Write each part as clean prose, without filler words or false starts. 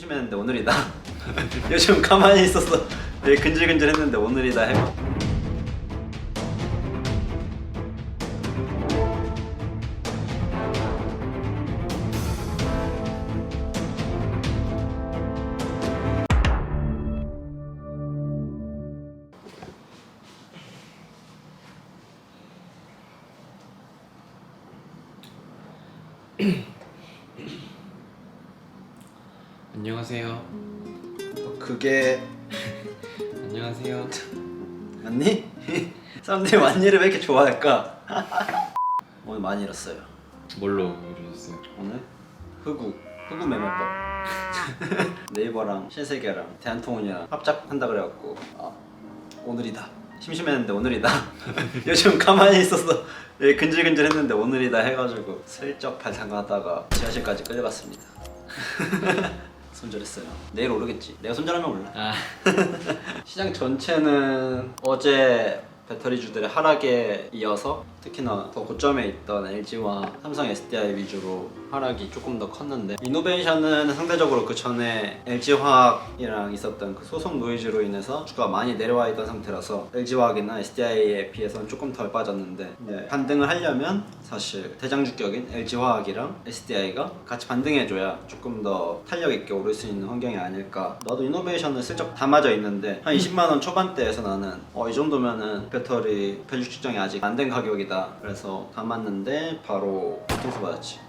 심심했는데 오늘이다. 요즘 가만히 있었어. 되게 근질근질했는데 오늘이다 해봐. 안녕하세요. 그게 안녕하세요. 맞니? 사람들이 완일을 왜 이렇게 좋아할까? 오늘 많이 잃었어요. 뭘로 이루셨어요? 오늘 흑우 메모법 네이버랑 신세계랑 대한통운이랑 합작한다 그래갖고 오늘이다. 심심했는데 오늘이다. 요즘 가만히 있었어. 되게 근질근질했는데 오늘이다 해가지고 슬쩍 발상하다가 지하실까지 끌려갔습니다. 손절했어요. 내일 오르겠지. 내가 손절하면 올라. 시장 전체는 어제 배터리주들의 하락에 이어서 특히나 더 고점에 있던 LG와 삼성 SDI 위주로 하락이 조금 더 컸는데, 이노베이션은 상대적으로 그 전에 LG화학이랑 있었던 그 소송 노이즈로 인해서 주가가 많이 내려와 있던 상태라서 LG화학이나 SDI에 비해서는 조금 덜 빠졌는데, 반등을 하려면 사실 대장주격인 LG화학이랑 SDI가 같이 반등해줘야 조금 더 탄력 있게 오를 수 있는 환경이 아닐까. 나도 이노베이션은 슬쩍 담아져 있는데 한 20만원 초반대에서 나는 이 정도면은 배터리 밸류 측정이 아직 안 된 가격이다 그래서 담았는데 바로 뒤통수 맞았지.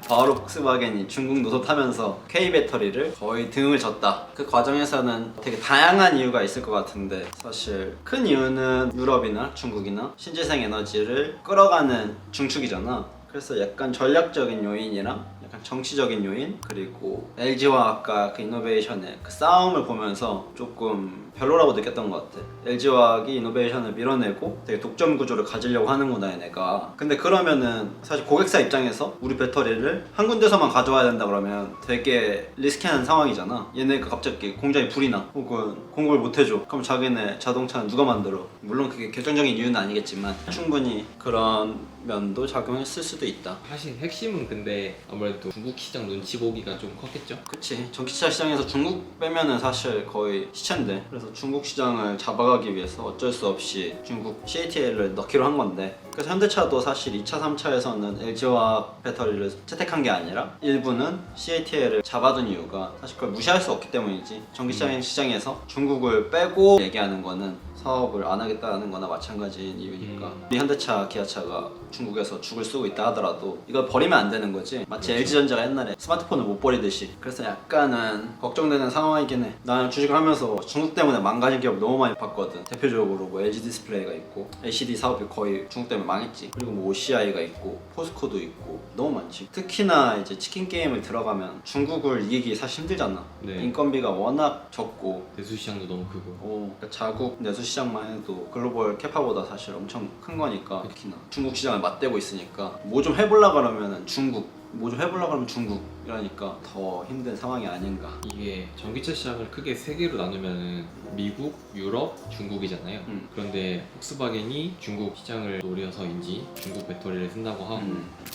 바로 폭스바겐이 중국 노소 타면서 K배터리를 거의 등을 졌다. 그 과정에서는 되게 다양한 이유가 있을 것 같은데, 사실 큰 이유는 유럽이나 중국이나 신재생 에너지를 끌어가는 중축이잖아. 그래서 약간 전략적인 요인이랑 약간 정치적인 요인, 그리고 LG화학과 그 이노베이션의 그 싸움을 보면서 조금 별로라고 느꼈던 것 같아. LG화학이 이노베이션을 밀어내고 되게 독점 구조를 가지려고 하는구나 얘네가. 근데 그러면은 사실 고객사 입장에서 우리 배터리를 한 군데서만 가져와야 된다 그러면 되게 리스키한 상황이잖아. 얘네가 갑자기 공장에 불이 나 혹은 공급을 못 해줘. 그럼 자기네 자동차는 누가 만들어? 물론 그게 결정적인 이유는 아니겠지만 충분히 그런 면도 작용했을 수도 있다. 사실 핵심은 근데 아무래도 중국 시장 눈치 보기가 좀 컸겠죠? 그치. 전기차 시장에서 중국 빼면은 사실 거의 시체인데, 그래서 중국 시장을 잡아가기 위해서 어쩔 수 없이 중국 CATL을 넣기로 한 건데, 그래서 현대차도 사실 2차, 3차에서는 LG화학 배터리를 채택한 게 아니라 일부는 CATL을 잡아둔 이유가 사실 그걸 무시할 수 없기 때문이지. 전기차 시장에서 중국을 빼고 얘기하는 거는 사업을 안 하겠다는 거나 마찬가지인 이유니까. 이 현대차, 기아차가 중국에서 죽을 쓰고 있다 하더라도 이걸 버리면 안 되는 거지. 마치 그렇죠. LG전자가 옛날에 스마트폰을 못 버리듯이. 그래서 약간은 걱정되는 상황이긴 해. 나는 주식을 하면서 중국 때문에 망가진 기업 너무 많이 봤거든. 대표적으로 뭐 LG 디스플레이가 있고, LCD 사업이 거의 중국 때문에 망했지. 그리고 뭐 OCI가 있고, 포스코도 있고, 너무 많지. 특히나 이제 치킨 게임을 들어가면 중국을 이기기 사실 힘들잖아. 네. 인건비가 워낙 적고 내수 시장도 너무 크고. 그러니까 자국 내수 시장만 해도 글로벌 캐파보다 사실 엄청 큰 거니까, 특히나 중국 시장을 맞대고 있으니까 뭐 좀 해보려고 하면은 중국, 뭐 좀 해보려고 하면 중국 이러니까 더 힘든 상황이 아닌가. 이게 전기차 시장을 크게 세 개로 나누면은 미국, 유럽, 중국이잖아요. 그런데 폭스바겐이 중국 시장을 노려서인지 중국 배터리를 쓴다고 하고,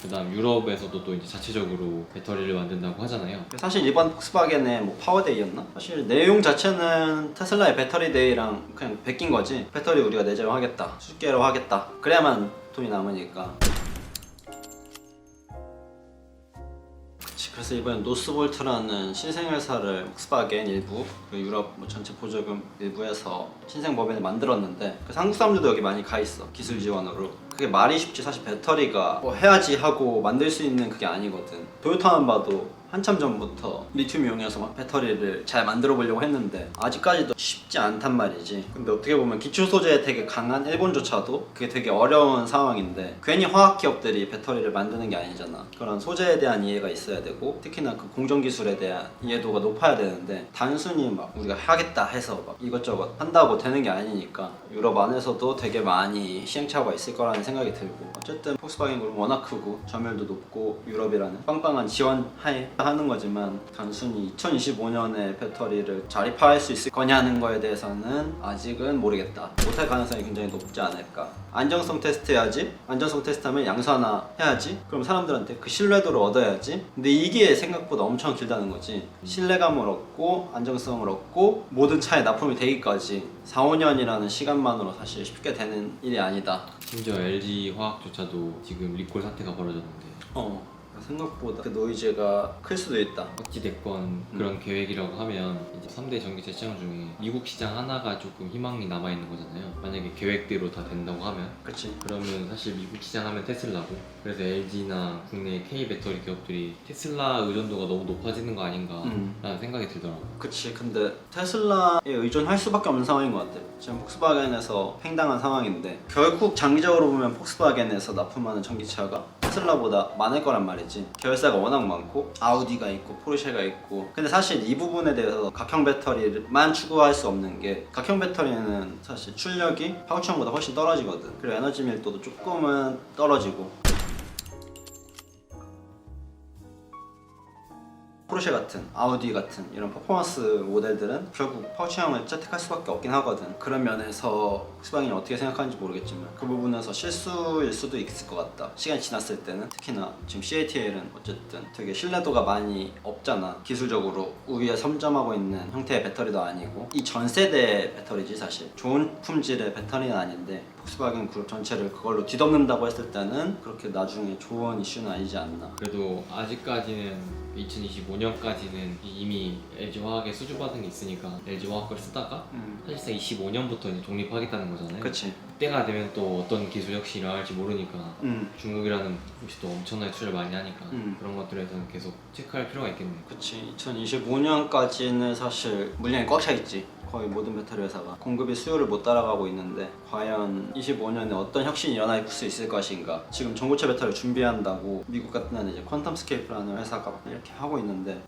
그다음 유럽에서도 또 이제 자체적으로 배터리를 만든다고 하잖아요. 사실 이번 폭스바겐의 뭐 파워데이였나? 사실 내용 자체는 테슬라의 배터리데이랑 그냥 베낀 거지. 배터리 우리가 내재로 하겠다, 수십개로 하겠다, 그래야만 돈이 남으니까. 그래서 이번엔 노스볼트라는 신생회사를 폭스바겐 일부, 그리고 유럽 뭐 전체 보조금 일부에서 신생법인을 만들었는데, 그래서 한국 사람들도 여기 많이 가 있어, 기술 지원으로. 그게 말이 쉽지. 사실 배터리가 뭐 해야지 하고 만들 수 있는 그게 아니거든. 토요타만 봐도 한참 전부터 리튬 이용해서 막 배터리를 잘 만들어 보려고 했는데 아직까지도 쉽지 않단 말이지. 근데 어떻게 보면 기초 소재에 되게 강한 일본조차도 그게 되게 어려운 상황인데, 괜히 화학 기업들이 배터리를 만드는 게 아니잖아. 그런 소재에 대한 이해가 있어야 되고, 특히나 그 공정 기술에 대한 이해도가 높아야 되는데, 단순히 막 우리가 하겠다 해서 막 이것저것 한다고 되는 게 아니니까 유럽 안에서도 되게 많이 시행착오가 있을 거라는 생각이 들고, 어쨌든 폭스바겐 그룹은 워낙 크고 점유율도 높고 유럽이라는 빵빵한 지원 하에 하는 거지만 단순히 2025년에 배터리를 자립화할 수 있을 거냐는 거에 대해서는 아직은 모르겠다. 못할 가능성이 굉장히 높지 않을까. 안정성 테스트 해야지. 안정성 테스트하면 양산화 해야지. 그럼 사람들한테 그 신뢰도를 얻어야지. 근데 이게 생각보다 엄청 길다는 거지. 신뢰감을 얻고 안정성을 얻고 모든 차에 납품이 되기까지 4, 5년이라는 시간만으로 사실 쉽게 되는 일이 아니다. 심지어 LG 화학조차도 지금 리콜 사태가 벌어졌는데 생각보다 그 노이즈가 클 수도 있다. 어찌됐건 그런 계획이라고 하면 이제 3대 전기차 시장 중에 미국 시장 하나가 조금 희망이 남아있는 거잖아요. 만약에 계획대로 다 된다고 하면 그치. 그러면 사실 미국 시장 하면 테슬라고, 그래서 LG나 국내 K 배터리 기업들이 테슬라 의존도가 너무 높아지는 거 아닌가 라는 생각이 들더라고요. 그치. 근데 테슬라에 의존할 수밖에 없는 상황인 것 같아요. 지금 폭스바겐에서 팽당한 상황인데 결국 장기적으로 보면 폭스바겐에서 납품하는 전기차가 테슬라보다 많을 거란 말이지. 계열사가 워낙 많고 아우디가 있고 포르쉐가 있고. 근데 사실 이 부분에 대해서 각형 배터리만 추구할 수 없는 게, 각형 배터리는 사실 출력이 파우치형보다 훨씬 떨어지거든. 그리고 에너지 밀도도 조금은 떨어지고. 포르쉐 같은, 아우디 같은 이런 퍼포먼스 모델들은 결국 파우치형을 채택할 수밖에 없긴 하거든. 그런 면에서 폭스바겐이 어떻게 생각하는지 모르겠지만 그 부분에서 실수일 수도 있을 것 같다. 시간이 지났을 때는. 특히나 지금 CATL은 어쨌든 되게 신뢰도가 많이 없잖아. 기술적으로 우위에 선점하고 있는 형태의 배터리도 아니고 이 전 세대 배터리지 사실. 좋은 품질의 배터리는 아닌데 폭스바겐 그룹 전체를 그걸로 뒤덮는다고 했을 때는 그렇게 나중에 좋은 이슈는 아니지 않나. 그래도 아직까지는 2025년까지는 이미 LG화학에 수주받은 게 있으니까 LG화학 걸 쓰다가 사실상 25년부터 이제 독립하겠다는 거잖아요. 그치. 그때가 되면 또 어떤 기술 혁신이 일어날지 모르니까 중국이라는 곳이 또 엄청나게 투자를 많이 하니까 그런 것들에서는 계속 체크할 필요가 있겠네요. 그치. 2025년까지는 사실 물량이 꽉 차 있지. 거의 모든 배터리 회사가 공급이 수요를 못 따라가고 있는데 과연 25년에 어떤 혁신이 일어날 수 있을 것인가. 지금 전고체 배터리를 준비한다고 미국 같은 데는 이제 퀀텀 스케이프라는 회사가 이렇게 하고 있는데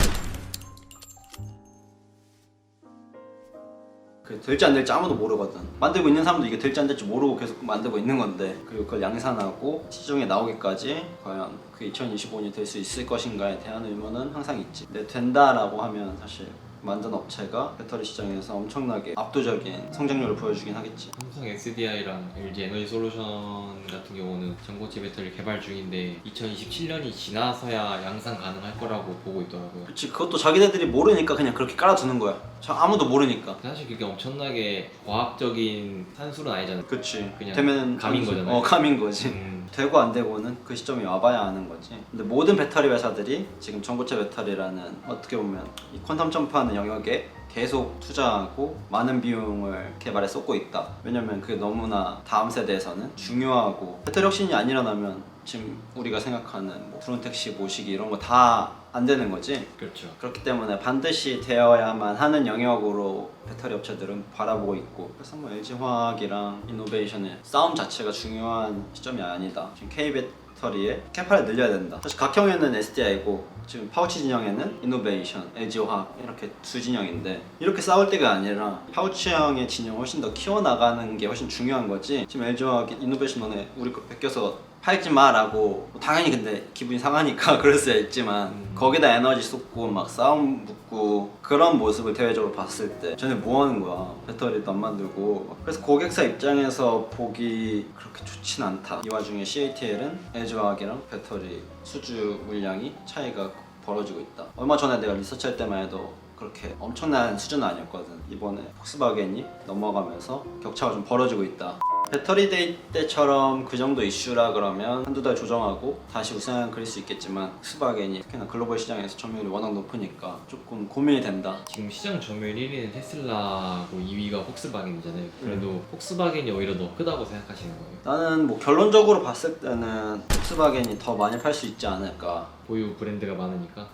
그게 될지 안 될지 아무도 모르거든. 만들고 있는 사람도 이게 될지 안 될지 모르고 계속 만들고 있는 건데, 그리고 그걸 양산하고 시중에 나오기까지 과연 그 2025년이 될 수 있을 것인가에 대한 의문은 항상 있지. 근데 된다라고 하면 사실 만든 업체가 배터리 시장에서 엄청나게 압도적인 성장률을 보여주긴 하겠지. 삼성 SDI랑 LG 에너지 솔루션 같은 경우는 전고체 배터리 개발 중인데 2027년이 지나서야 양산 가능할 거라고 보고 있더라고요. 그치. 그것도 자기네들이 모르니까 그냥 그렇게 깔아두는 거야. 아무도 모르니까. 사실 그게 엄청나게 과학적인 산술은 아니잖아요. 그치. 그냥 되면은 감인 거잖아요. 감인 거지. 되고 안 되고는 그 시점이 와봐야 아는 거지. 근데 모든 배터리 회사들이 지금 전고체 배터리라는 어떻게 보면 이 퀀텀 점프하는 영역에 계속 투자하고 많은 비용을 개발에 쏟고 있다. 왜냐면 그게 너무나 다음 세대에서는 중요하고, 배터리 혁신이 안 일어나면 지금 우리가 생각하는 뭐 드론택시 모시기 이런 거 다 안 되는 거지. 그렇죠. 그렇기 때문에 반드시 되어야만 하는 영역으로 배터리 업체들은 바라보고 있고, 그래서 뭐 LG화학이랑 이노베이션의 싸움 자체가 중요한 시점이 아니다. 지금 K 배터리의 캐파를 늘려야 된다. 사실 각형에는 SDI고 지금 파우치 진영에는 이노베이션, LG화학 이렇게 두 진영인데 이렇게 싸울 때가 아니라 파우치형의 진영을 훨씬 더 키워나가는 게 훨씬 중요한 거지. 지금 LG화학이 이노베이션 너네 우리 거 베껴서 팔지 마라고, 당연히 근데 기분이 상하니까 그럴 수야 있지만 거기다 에너지 쏟고 막 싸움 붙고 그런 모습을 대외적으로 봤을 때 쟤네 뭐 하는 거야. 배터리도 안 만들고. 그래서 고객사 입장에서 보기 그렇게 좋진 않다. 이 와중에 CATL은 LG화학이랑 배터리 수주 물량이 차이가 벌어지고 있다. 얼마 전에 내가 리서치할 때만 해도 그렇게 엄청난 수준은 아니었거든. 이번에 폭스바겐이 넘어가면서 격차가 좀 벌어지고 있다. 배터리 데이 때처럼 그 정도 이슈라 그러면 한두 달 조정하고 다시 우상향 그릴 수 있겠지만, 폭스바겐이 특히나 글로벌 시장에서 점유율이 워낙 높으니까 조금 고민이 된다. 지금 시장 점유율 1위는 테슬라고 2위가 폭스바겐이잖아요. 그래도 폭스바겐이 오히려 더 크다고 생각하시는 거예요? 나는 뭐 결론적으로 봤을 때는 폭스바겐이 더 많이 팔 수 있지 않을까. 보유 브랜드가 많으니까.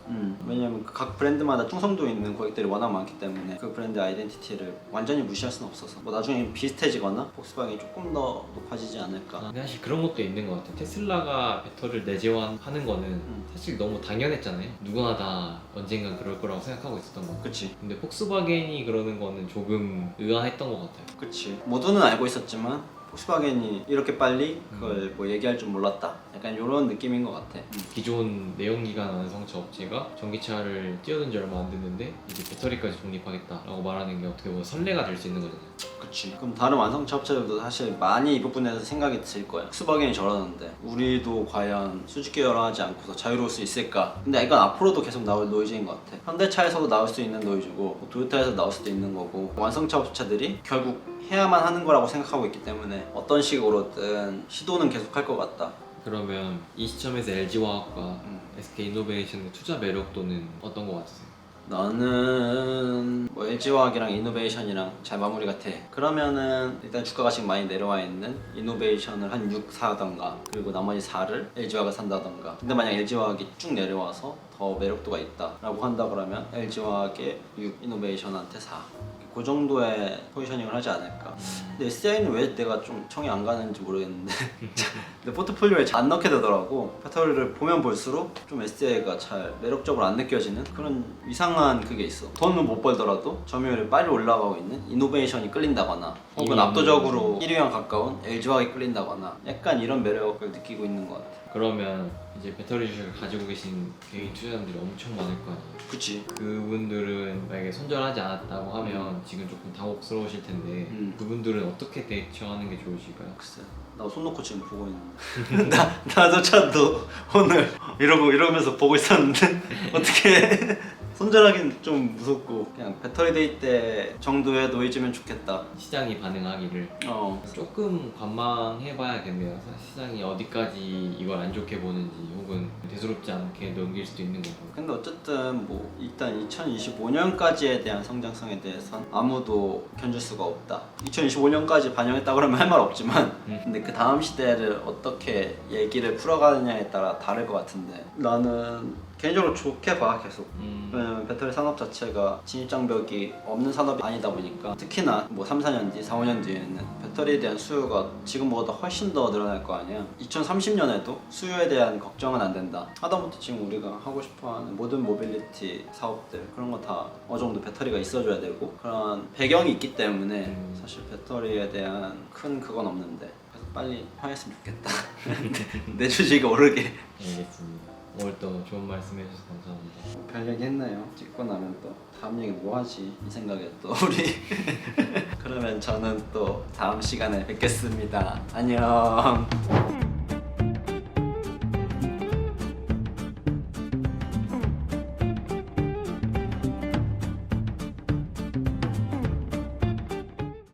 왜냐면 각 브랜드마다 충성도 있는 고객들이 워낙 많기 때문에 그 브랜드 아이덴티티를 완전히 무시할 수는 없어서 뭐 나중에 비슷해지거나 폭스바겐이 조금 더 높아지지 않을까. 근데 사실 그런 것도 있는 것 같아요. 테슬라가 배터리를 내재화하는 거는 사실 너무 당연했잖아요. 누구나 다 언젠간 그럴 거라고 생각하고 있었던 거. 그치. 근데 폭스바겐이 그러는 거는 조금 의아했던 것 같아요. 그치. 모두는 알고 있었지만 폭스바겐이 이렇게 빨리 그걸 뭐 얘기할 줄 몰랐다. 약간 이런 느낌인 것 같아. 기존 내연기관 완성차 업체가 전기차를 뛰어든 지 얼마 안 됐는데 이제 배터리까지 독립하겠다라고 말하는 게 어떻게 보면 선례가 될 수 있는 거잖아요. 그치. 그럼 다른 완성차 업체들도 사실 많이 이 부분에서 생각이 들 거야. 폭스바겐이 저러는데 우리도 과연 수직 계열화하지 않고서 자유로울 수 있을까? 근데 이건 앞으로도 계속 나올 노이즈인 것 같아. 현대차에서도 나올 수 있는 노이즈고 뭐 도요타에서 나올 수도 있는 거고 완성차 업체들이 결국 해야만 하는 거라고 생각하고 있기 때문에 어떤 식으로든 시도는 계속 할 것 같다. 그러면 이 시점에서 LG화학과 SK이노베이션의 투자 매력도는 어떤 거 같으세요? 나는 뭐 LG화학이랑 이노베이션이랑 잘 마무리가 돼. 그러면은 일단 주가가 지금 많이 내려와 있는 이노베이션을 한 6 사던가 그리고 나머지 4를 LG화학을 산다던가. 근데 만약 LG화학이 쭉 내려와서 더 매력도가 있다라고 한다 그러면 LG화학의 6, 이노베이션한테 4. 그 정도의 포지셔닝을 하지 않을까. 근데 SDI는 왜 내가 좀 청이 안 가는지 모르겠는데 내 포트폴리오에 잘 안 넣게 되더라고. 배터리를 보면 볼수록 좀 SDI가 잘 매력적으로 안 느껴지는 그런 이상한 그게 있어. 돈은 못 벌더라도 점유율이 빨리 올라가고 있는 이노베이션이 끌린다거나 혹은 압도적으로 1위랑 가까운 LG화학이 끌린다거나 약간 이런 매력을 느끼고 있는 것 같아. 그러면 이제 배터리 주식을 가지고 계신 개인 투자자들이 엄청 많을 거 아니에요. 그치. 그분들은 만약에 손절하지 않았다고 하면 지금 조금 당혹스러우실 텐데 그분들은 어떻게 대처하는 게 좋으실까요? 글쎄. 나 손 놓고 지금 보고 있는데 나조차도 오늘 이러면서 보고 있었는데 어떻게 손절하기는 좀 무섭고 그냥 배터리 데이 때 정도의 노이즈면 좋겠다. 시장이 반응하기를 조금 관망해봐야겠네요. 시장이 어디까지 이걸 안 좋게 보는지 혹은 대수롭지 않게 넘길 수도 있는 거고. 근데 어쨌든 뭐 일단 2025년까지에 대한 성장성에 대해선 아무도 견줄 수가 없다. 2025년까지 반영했다 그러면 할 말 없지만 근데 그 다음 시대를 어떻게 얘기를 풀어가느냐에 따라 다를 것 같은데 나는 개인적으로 좋게 봐 계속. 왜냐면 배터리 산업 자체가 진입장벽이 없는 산업이 아니다 보니까 특히나 뭐 3, 4년 뒤, 4, 5년 뒤에는 배터리에 대한 수요가 지금보다 훨씬 더 늘어날 거 아니야. 2030년에도 수요에 대한 걱정은 안 된다. 하다못해 지금 우리가 하고 싶어하는 모든 모빌리티 사업들 그런 거 다 어느 정도 배터리가 있어줘야 되고 그런 배경이 있기 때문에 사실 배터리에 대한 큰 그건 없는데 그래서 빨리 하였으면 좋겠다. 내 주식이 오르게. 알겠습니다. 오늘 또 좋은 말씀 해주셔서 감사합니다. 별 얘기 했나요? 찍고 나면 또 다음 얘기 뭐 하지? 이 생각에 또 우리 그러면 저는 또 다음 시간에 뵙겠습니다. 안녕.